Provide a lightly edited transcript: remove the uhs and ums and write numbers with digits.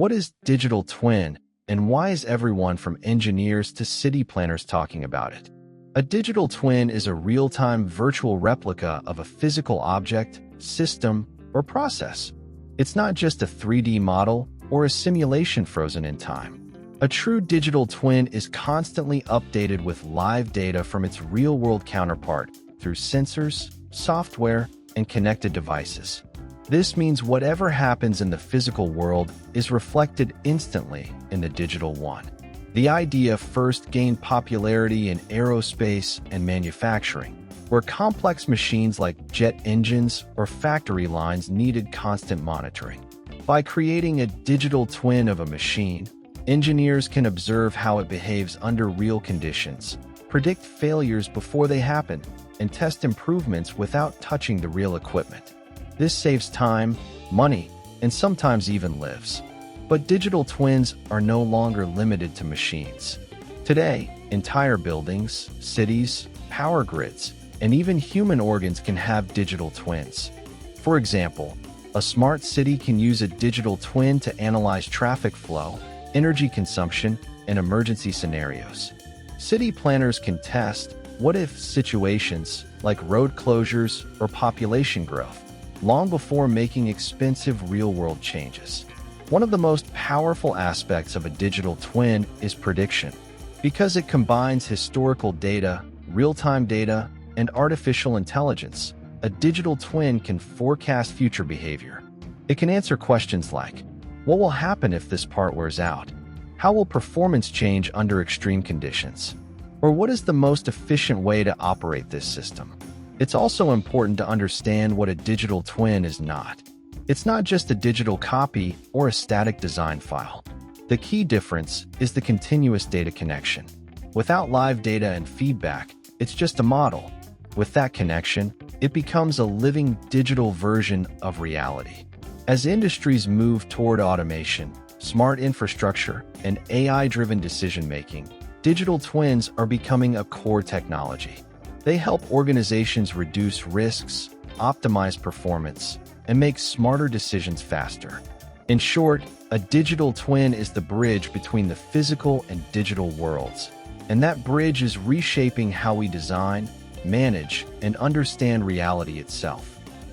What is digital twin, and why is everyone from engineers to city planners talking about it? A digital twin is a real-time virtual replica of a physical object, system, or process. It's not just a 3D model or a simulation frozen in time. A true digital twin is constantly updated with live data from its real-world counterpart through sensors, software, and connected devices. This means whatever happens in the physical world is reflected instantly in the digital one. The idea first gained popularity in aerospace and manufacturing, where complex machines like jet engines or factory lines needed constant monitoring. By creating a digital twin of a machine, engineers can observe how it behaves under real conditions, predict failures before they happen, and test improvements without touching the real equipment. This saves time, money, and sometimes even lives. But digital twins are no longer limited to machines. Today, entire buildings, cities, power grids, and even human organs can have digital twins. For example, a smart city can use a digital twin to analyze traffic flow, energy consumption, and emergency scenarios. City planners can test what-if situations like road closures or population growth, long before making expensive real-world changes. One of the most powerful aspects of a digital twin is prediction. Because it combines historical data, real-time data, and artificial intelligence, a digital twin can forecast future behavior. It can answer questions like, what will happen if this part wears out? How will performance change under extreme conditions? Or what is the most efficient way to operate this system? It's also important to understand what a digital twin is not. It's not just a digital copy or a static design file. The key difference is the continuous data connection. Without live data and feedback, it's just a model. With that connection, it becomes a living digital version of reality. As industries move toward automation, smart infrastructure, and AI-driven decision-making, digital twins are becoming a core technology. They help organizations reduce risks, optimize performance, and make smarter decisions faster. In short, a digital twin is the bridge between the physical and digital worlds, and that bridge is reshaping how we design, manage, and understand reality itself.